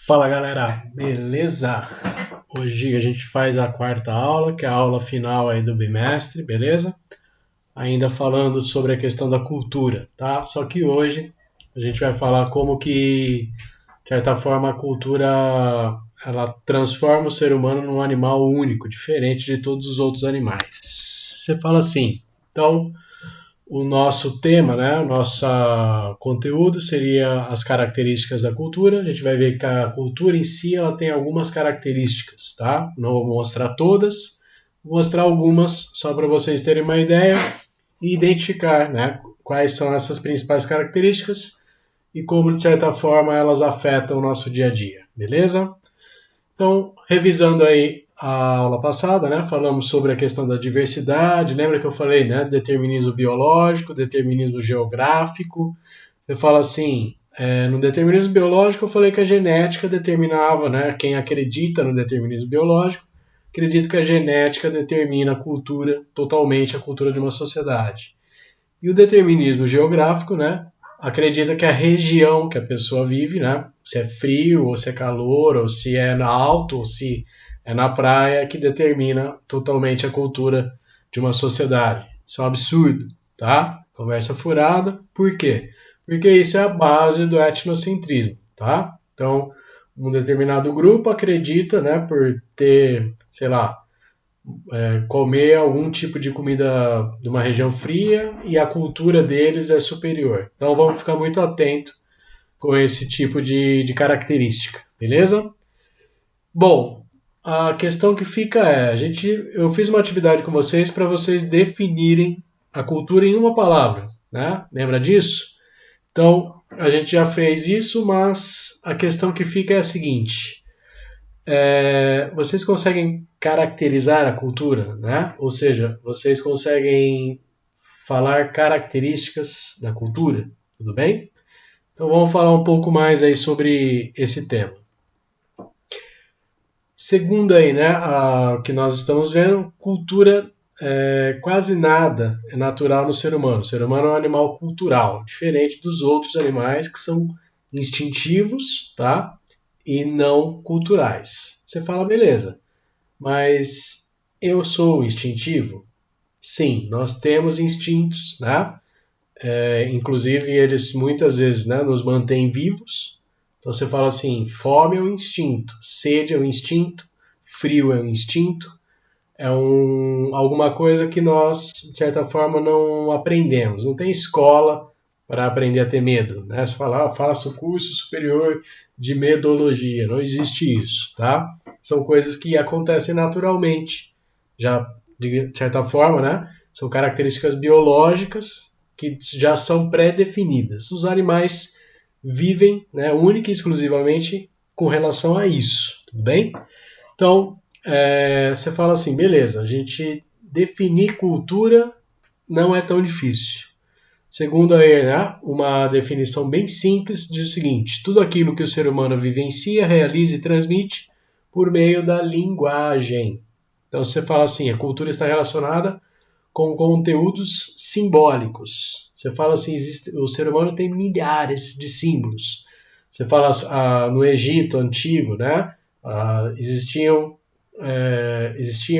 Fala galera, beleza? Hoje a gente faz a quarta aula, que é a aula final aí do bimestre, beleza? Ainda falando sobre a questão da cultura, tá? Só que hoje a gente vai falar como que, de certa forma, a cultura ela transforma o ser humano num animal único, diferente de todos os outros animais. Você fala assim, então o nosso tema, né, o nosso conteúdo seria as características da cultura. A gente vai ver que a cultura em si ela tem algumas características, tá? Não vou mostrar todas, vou mostrar algumas só para vocês terem uma ideia e identificar, né, quais são essas principais características e como de certa forma elas afetam o nosso dia a dia, beleza? Então, revisando aí a aula passada, né, falamos sobre a questão da diversidade. Lembra que eu falei, né, determinismo biológico, determinismo geográfico. Você fala assim, no determinismo biológico eu falei que a genética determinava, né, quem acredita no determinismo biológico, acredita que a genética determina a cultura, totalmente a cultura de uma sociedade. E o determinismo geográfico, né, acredita que a região que a pessoa vive, né, se é frio, ou se é calor, ou se é na alto, ou se é na praia, que determina totalmente a cultura de uma sociedade. Isso é um absurdo, tá? Conversa furada. Por quê? Porque isso é a base do etnocentrismo, tá? Então, um determinado grupo acredita, né, por ter, sei lá, comer algum tipo de comida de uma região fria e a cultura deles é superior. Então vamos ficar muito atento com esse tipo de característica, beleza? Bom, a questão que fica é, eu fiz uma atividade com vocês para vocês definirem a cultura em uma palavra, né? Lembra disso? Então a gente já fez isso, mas a questão que fica é a seguinte: vocês conseguem caracterizar a cultura, né? Ou seja, vocês conseguem falar características da cultura, tudo bem? Então vamos falar um pouco mais aí sobre esse tema. Segundo aí, né, o que nós estamos vendo, cultura quase nada é natural no ser humano. O ser humano é um animal cultural, diferente dos outros animais que são instintivos, tá? E não culturais. Você fala, beleza, mas eu sou instintivo? Sim, nós temos instintos, né? Inclusive eles muitas vezes, né, nos mantêm vivos. Então você fala assim, fome é um instinto, sede é um instinto, frio é um instinto, alguma coisa que nós, de certa forma, não aprendemos. Não tem escola para aprender a ter medo, né? Você fala, faça o curso superior de medologia. Não existe isso, tá? São coisas que acontecem naturalmente, já de certa forma, né? São características biológicas que já são pré-definidas. Os animais vivem, né, única e exclusivamente com relação a isso, tudo bem? Então, você fala assim, beleza, a gente definir cultura não é tão difícil. Segundo aí, né, uma definição bem simples, diz o seguinte: tudo aquilo que o ser humano vivencia, realiza e transmite por meio da linguagem. Então você fala assim, a cultura está relacionada com conteúdos simbólicos. Você fala assim, o ser humano tem milhares de símbolos. Você fala no Egito antigo, né? Existia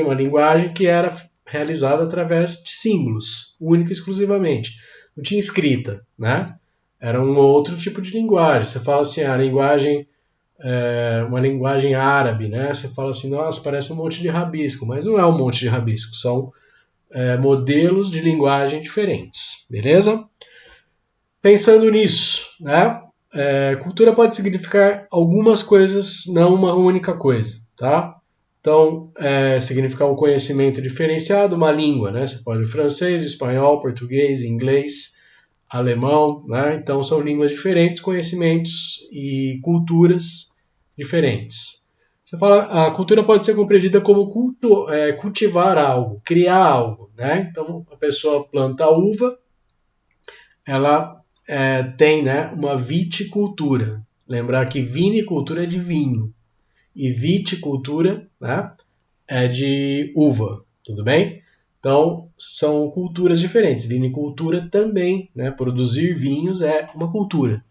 uma linguagem que era realizada através de símbolos, única e exclusivamente. Não tinha escrita, né? Era um outro tipo de linguagem. Você fala assim, uma linguagem árabe, né? Você fala assim, nossa, parece um monte de rabisco, mas não é um monte de rabisco, são modelos de linguagem diferentes, beleza? Pensando nisso, né? Cultura pode significar algumas coisas, não uma única coisa, tá? Então, significar um conhecimento diferenciado, uma língua, né? Você pode francês, espanhol, português, inglês, alemão, né? Então, são línguas diferentes, conhecimentos e culturas diferentes. Você fala, a cultura pode ser compreendida como cultivar algo, criar algo, né? Então, a pessoa planta a uva, ela tem, né, uma viticultura. Lembrar que vinicultura é de vinho e viticultura, né, é de uva, tudo bem? Então, são culturas diferentes. Vinicultura também, né, produzir vinhos é uma cultura.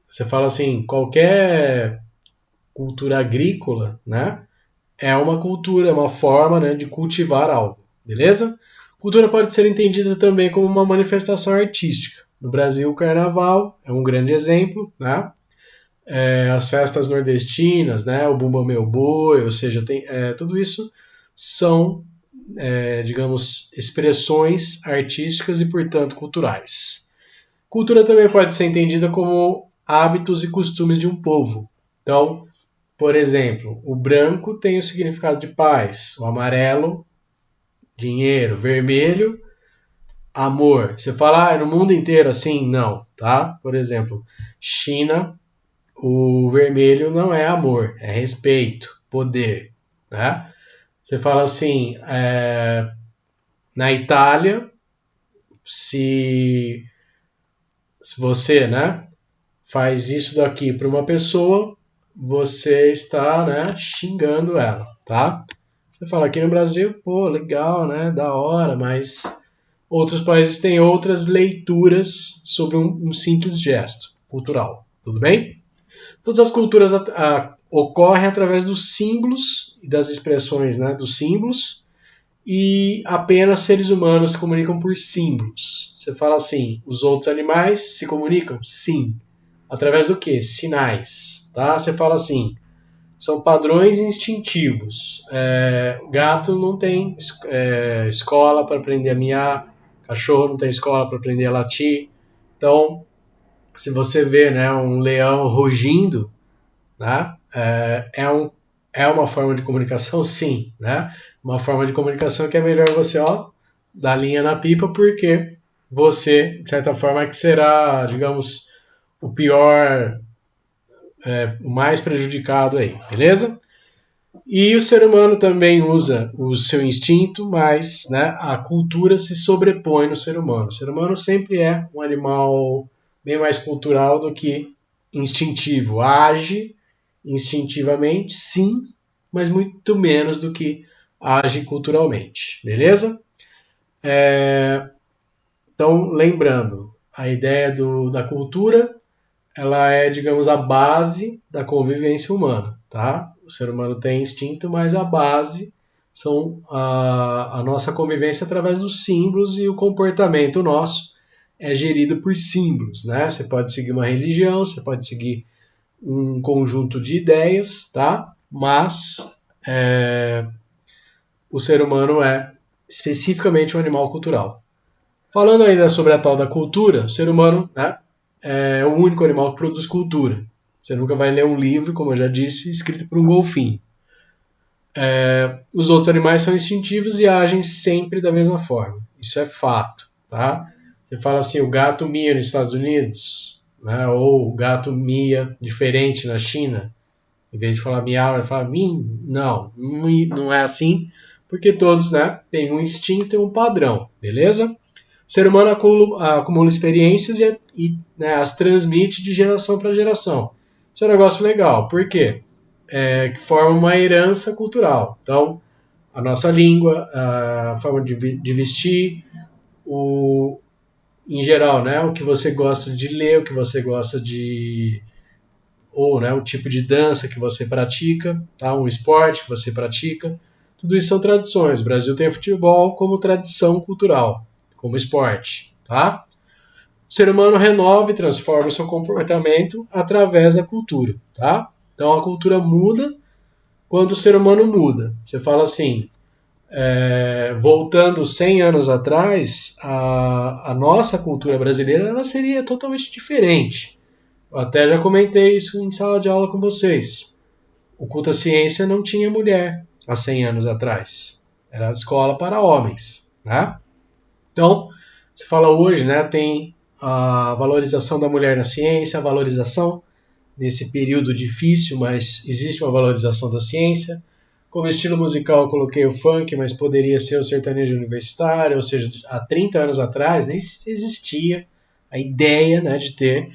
você fala assim, qualquer cultura agrícola, né, é uma cultura, é uma forma, né, de cultivar algo, beleza? Cultura pode ser entendida também como uma manifestação artística. No Brasil, o carnaval é um grande exemplo, né? As festas nordestinas, né? O Bumba Meu Boi, ou seja, tudo isso são, digamos, expressões artísticas e, portanto, culturais. Cultura também pode ser entendida como hábitos e costumes de um povo. Então, por exemplo, o branco tem o significado de paz, o amarelo, dinheiro, vermelho, amor. Você fala, no mundo inteiro assim? Não, tá? Por exemplo, China, o vermelho não é amor, é respeito, poder, né? Você fala assim, na Itália, se, se você, né, faz isso daqui para uma pessoa, você está, né, xingando ela, tá? Você fala aqui no Brasil, pô, legal, né, da hora, mas outros países têm outras leituras sobre um simples gesto cultural, tudo bem? Todas as culturas ocorrem através dos símbolos e das expressões, né, dos símbolos, e apenas seres humanos se comunicam por símbolos. Você fala assim, os outros animais se comunicam? Sim. Através do quê? Sinais. Tá? Você fala assim, são padrões instintivos. Gato não tem escola para aprender a miar, cachorro não tem escola para aprender a latir. Então, se você vê, né, um leão rugindo, né, é uma forma de comunicação, sim. Né? Uma forma de comunicação que é melhor você dar linha na pipa, porque você, de certa forma, é que será, digamos, o pior, o mais prejudicado aí, beleza? E o ser humano também usa o seu instinto, mas, né, a cultura se sobrepõe no ser humano. O ser humano sempre é um animal bem mais cultural do que instintivo. Age instintivamente, sim, mas muito menos do que age culturalmente, beleza? Então, lembrando, a ideia da cultura, ela é, digamos, a base da convivência humana, tá? O ser humano tem instinto, mas a base são a nossa convivência através dos símbolos, e o comportamento nosso é gerido por símbolos, né? Você pode seguir uma religião, você pode seguir um conjunto de ideias, tá? Mas o ser humano é especificamente um animal cultural. Falando ainda sobre a tal da cultura, o ser humano, né, é o único animal que produz cultura. Você nunca vai ler um livro, como eu já disse, escrito por um golfinho. Os outros animais são instintivos e agem sempre da mesma forma. Isso é fato, tá? Você fala assim, o gato mia nos Estados Unidos, né, ou o gato mia diferente na China. Em vez de falar miau, ele fala min. Não, não é assim, porque todos, né, têm um instinto e um padrão, beleza? O ser humano acumula experiências né, as transmite de geração para geração. Isso é um negócio legal, por quê? Que forma uma herança cultural. Então, a nossa língua, a forma de vestir, o, em geral, né, o que você gosta de ler, o que você gosta de, ou, né, o tipo de dança que você pratica, tá? Um esporte que você pratica. Tudo isso são tradições. O Brasil tem o futebol como tradição cultural, como esporte. Tá? O ser humano renova e transforma o seu comportamento através da cultura. Tá? Então a cultura muda quando o ser humano muda. Você fala assim, voltando 100 anos atrás, a nossa cultura brasileira ela seria totalmente diferente. Eu até já comentei isso em sala de aula com vocês. O culto à ciência não tinha mulher há 100 anos atrás. Era escola para homens. Né? Então, se fala hoje, né, tem a valorização da mulher na ciência, a valorização nesse período difícil, mas existe uma valorização da ciência. Como estilo musical, eu coloquei o funk, mas poderia ser o sertanejo universitário, ou seja, há 30 anos atrás nem existia a ideia, né, de ter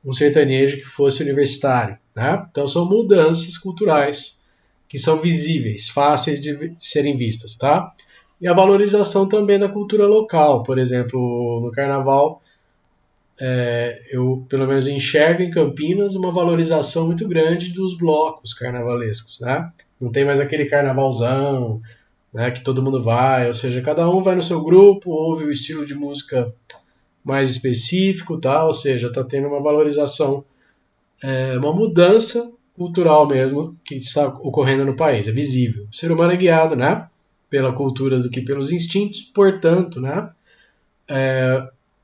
um sertanejo que fosse universitário. Né? Então são mudanças culturais que são visíveis, fáceis de serem vistas. Tá? E a valorização também da cultura local. Por exemplo, no carnaval, eu pelo menos enxergo em Campinas uma valorização muito grande dos blocos carnavalescos, né? Não tem mais aquele carnavalzão, né, que todo mundo vai, ou seja, cada um vai no seu grupo, ouve o estilo de música mais específico, tá? Ou seja, está tendo uma valorização, uma mudança cultural mesmo que está ocorrendo no país, é visível. O ser humano é guiado, né, pela cultura do que pelos instintos, portanto, né,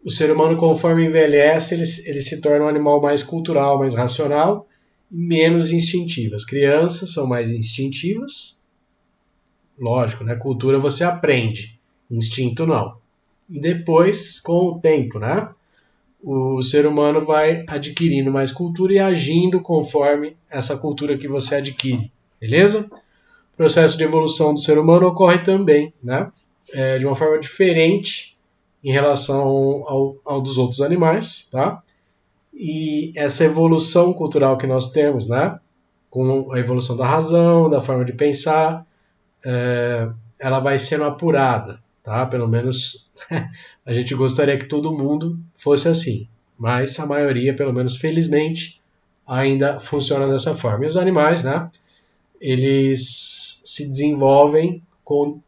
o ser humano, conforme envelhece, ele se torna um animal mais cultural, mais racional e menos instintivo. As crianças são mais instintivas, lógico, né? Cultura você aprende, instinto não. E depois, com o tempo, né? O ser humano vai adquirindo mais cultura e agindo conforme essa cultura que você adquire, beleza? O processo de evolução do ser humano ocorre também, né? De uma forma diferente em relação ao dos outros animais, tá? E essa evolução cultural que nós temos, né? Com a evolução da razão, da forma de pensar, ela vai sendo apurada, tá? Pelo menos a gente gostaria que todo mundo fosse assim, mas a maioria, pelo menos felizmente, ainda funciona dessa forma. E os animais, né? Eles se desenvolvem com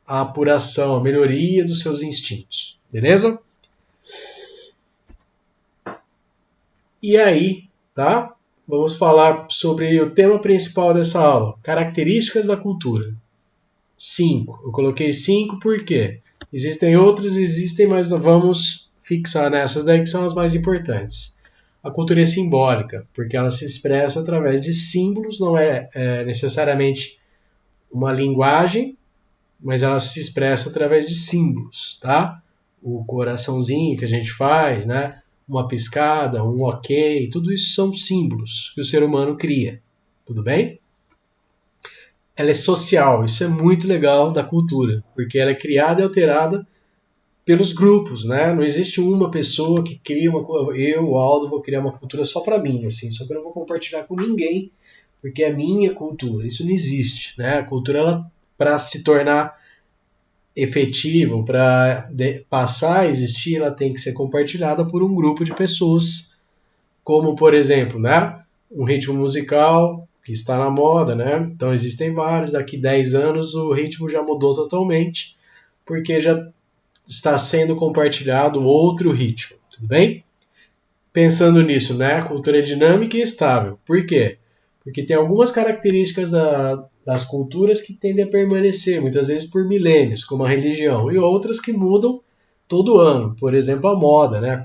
a apuração, a melhoria dos seus instintos, beleza? E aí, tá? Vamos falar sobre o tema principal dessa aula, características da cultura. 5. Eu coloquei 5 porque existem outros, mas nós vamos fixar nessas daí que são as mais importantes. A cultura é simbólica, porque ela se expressa através de símbolos, não é necessariamente uma linguagem, mas ela se expressa através de símbolos, tá? O coraçãozinho que a gente faz, né? Uma piscada, um ok, tudo isso são símbolos que o ser humano cria, tudo bem? Ela é social, isso é muito legal da cultura, porque ela é criada e alterada pelos grupos, né? Não existe uma pessoa que cria eu, Aldo, vou criar uma cultura só para mim, assim, só que eu não vou compartilhar com ninguém, porque é minha cultura. Isso não existe, né? A cultura, ela, para se tornar efetiva, para passar a existir, ela tem que ser compartilhada por um grupo de pessoas, como, por exemplo, né? Um ritmo musical que está na moda, né? Então existem vários, daqui 10 anos o ritmo já mudou totalmente, porque já está sendo compartilhado outro ritmo, tudo bem? Pensando nisso, né? A cultura é dinâmica e estável. Por quê? Porque tem algumas características das culturas que tendem a permanecer, muitas vezes por milênios, como a religião, e outras que mudam todo ano. Por exemplo, a moda, né?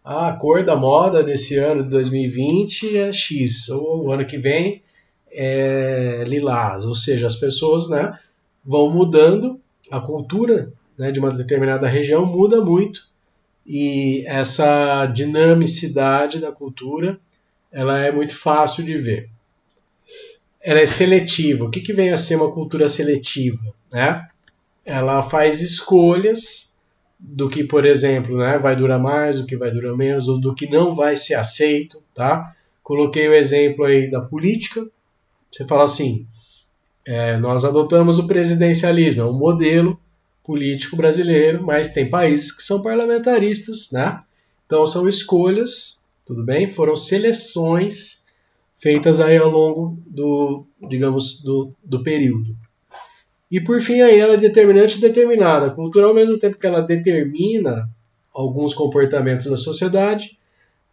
A cor da moda nesse ano de 2020 é X, ou o ano que vem é lilás. Ou seja, as pessoas, né, vão mudando, a cultura, né, de uma determinada região muda muito, e essa dinamicidade da cultura ela é muito fácil de ver. Ela é seletiva. O que vem a ser uma cultura seletiva? Né? Ela faz escolhas do que, por exemplo, né, vai durar mais, do que vai durar menos, ou do que não vai ser aceito. Tá? Coloquei o exemplo aí da política. Você fala assim, nós adotamos o presidencialismo, é um modelo político brasileiro, mas tem países que são parlamentaristas, né? Então são escolhas, tudo bem? Foram seleções feitas aí ao longo do período. E por fim aí ela é determinante e determinada. A cultura, ao mesmo tempo que ela determina alguns comportamentos da sociedade,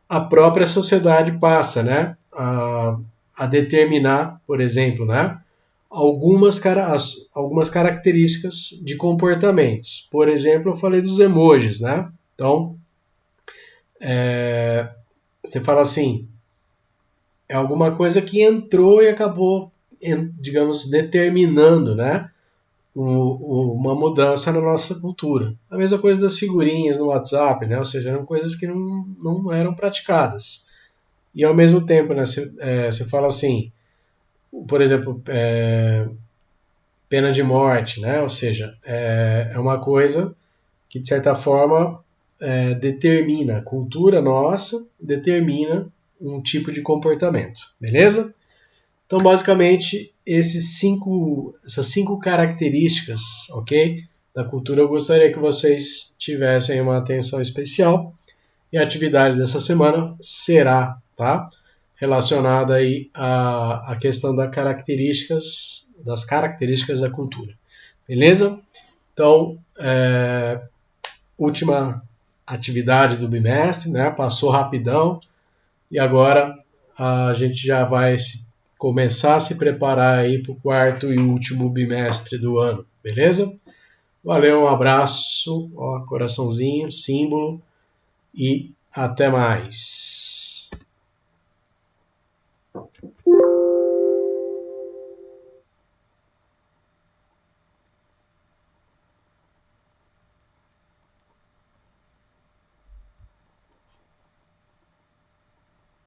a própria sociedade passa, né, a determinar, por exemplo, né, algumas características de comportamentos. Por exemplo, eu falei dos emojis, né? Então, você fala assim, é alguma coisa que entrou e acabou, digamos, determinando, né, uma mudança na nossa cultura. A mesma coisa das figurinhas no WhatsApp, né? Ou seja, eram coisas que não eram praticadas. E ao mesmo tempo, né, você fala assim, por exemplo, pena de morte, né? Ou seja, é uma coisa que de certa forma determina, a cultura nossa determina um tipo de comportamento, beleza? Então, basicamente, essas cinco características, ok, da cultura, eu gostaria que vocês tivessem uma atenção especial E a atividade dessa semana será, tá, relacionada aí à questão das características da cultura. Beleza? Então, última atividade do bimestre, né? Passou rapidão e agora a gente já vai começar a se preparar aí para o quarto e último bimestre do ano, beleza? Valeu, um abraço, ó, coraçãozinho, símbolo e até mais.